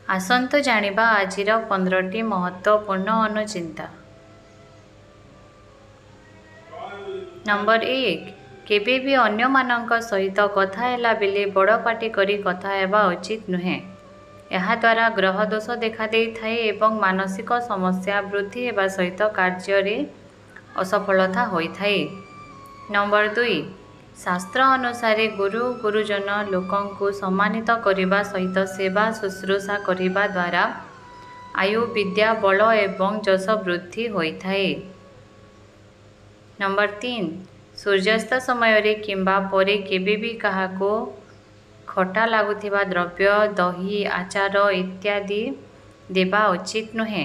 आसन्तु जानिबा आजिर 15टी महत्वपूर्ण अनुचिंता। नंबर 1 केबे भी अन्य मानक सहित कथा हैला बेले बड़ पाटी करी कथा हेबा उचित नुहे। यहा द्वारा ग्रह दोष देखा देई थाए एवं मानसिक समस्या वृद्धि हेबा सहित कार्य रे असफलता होई थाए। नंबर 2 शास्त्र अनुसारे गुरु गुरुजन लोकंकु सम्मानित करिबा सहित सेवा शुश्रूषा करिबा द्वारा आयु विद्या बल एवं जस वृद्धि होई थाए। नंबर 3 सूर्यास्त समय रे किंबा परे केबे भी काहाको खटा लागुथिबा द्रव्य दही आचार इत्यादि देबा उचित नुहे।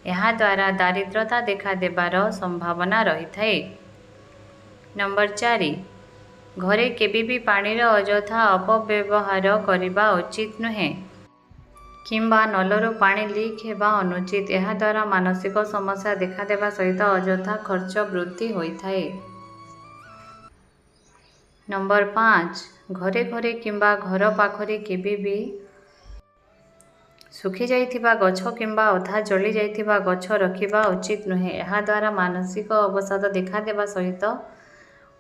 यहा द्वारा दारिद्रता देखा देबार संभावना रही थाए। नंबर 4 घरे केबे भी पानीर अजथा अपव्यवहार करिबा उचित नुहे किंबा नलरू पानी लीक हेबा अनुचित। यहा द्वारा मानसिक समस्या देखा देबा सहित अजथा खर्च वृद्धि होई थाए। नंबर 5 घरे घरे किंबा घर पाखरे केबे भी सुखी जाइथिबा गछ किंबा अधा जली जाइथिबा गछ रखिबा उचित नुहे। यहा द्वारा मानसिक अवसाद देखा देबा सहित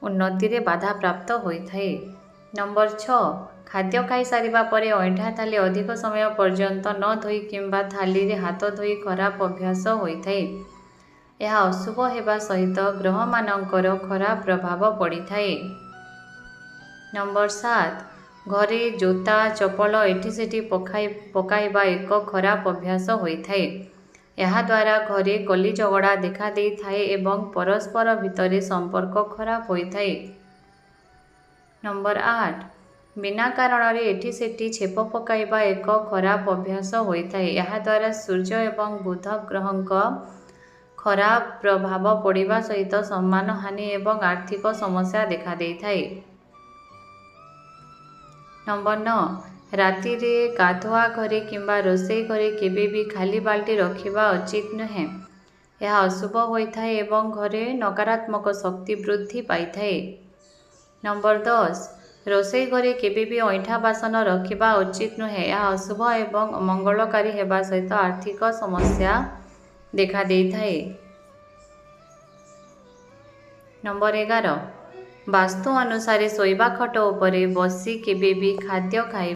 उन्नति रे बाधा प्राप्त होई थाए। नंबर 6 खाद्य खाई सारिबा परे अइठा थाली अधिक समय पर्यंत न धोई किंबा थाली रे हाथ धोई खराब अभ्यास होई थाए। यह अशुभ हेबा सहित ग्रह मानकर खराब प्रभाव पड़ी थाए। नंबर 7 घरे जोता चपल एठी सेठी पकाइबा एक खराब अभ्यास होई थाए। यहा द्वारा घरे कली झगड़ा देखा देई थाए एवं परस्पर भितरे संपर्क खराब होई थाए। नंबर 8 बिना कारण रे एठी सेठी छेप पकाइबा एक खराब अभ्यास होई थाए। यहा द्वारा सूर्य एवं बुध ग्रहंक खराब प्रभाव पड़िबा सहित सम्मान हानि एवं आर्थिक समस्या देखा देई थाए। नंबर 9 राति रे गाधुआ घरे किंबा रोषेई घरे केबे भी खाली बाल्टी रखिबा उचित नुहे। यह अशुभ होई थाए एवं घरे नकारात्मक शक्ति वृद्धि पाई थाए। नंबर 10 रोषेई घरे केबे भी अइठा बासन रखिबा उचित नुहे। यह अशुभ एवं अमंगलकारी हेबा सहित आर्थिक समस्या देखा देई थाए। नंबर 11 वास्तु अनुसारे सोइबा खट उपरे बसी केबे भी खाद्य खाई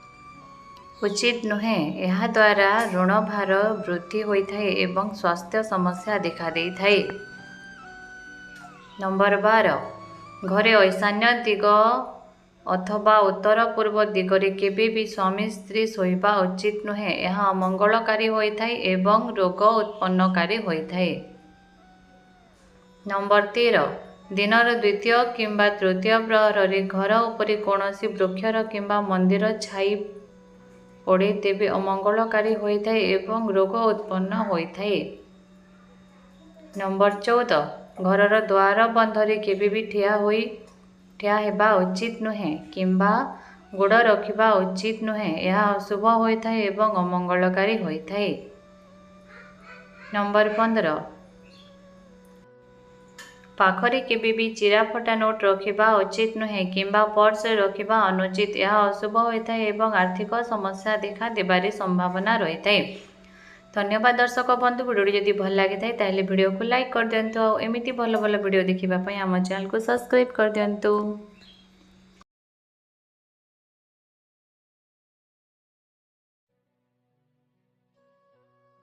उचित नुहे। यहा द्वारा ऋण भार वृद्धि होई थाए एवं स्वास्थ्य समस्या देखा देई थाए। नंबर 12 घरे ईशान्य दिग अथवा उत्तर पूर्व दिगरे केबे भी स्वामी स्त्री सोइबा उचित नुहे। यह अमंगलकारी होई थाए एवं रोग उत्पन्नकारी होई थाए। नंबर 13 दिनर द्वितीय किंबा तृतीय प्रहर रे घर उपरे कोनोसी वृक्षर किंबा मंदिर छाई पड़े तेबे अमंगलकारी होई थाए एवं रोग उत्पन्न होई थाए। नंबर 14 घरर द्वार बंधरे केबे भी ठिया हेबा उचित नुहे किंबा गोड़ रखिबा उचित नुहे। यह अशुभ होई थाए एवं अमंगलकारी होई थाए। नंबर 15 पाखरे केबे भी चिरा फटा नोट रखिबा उचित नुहे किंबा पर्स रखिबा अनुचित। यह अशुभ होई थाए एवं आर्थिक समस्या देखा देबारे संभावना रही थाए। धन्यवाद दर्शक बंधु वीडियो जदि भल लगी थाए ताहले वीडियो को लाइक कर दियंतु और एमिति भल भल वीडियो देखिबा पई हम चैनल को सब्सक्राइब कर दियंतु।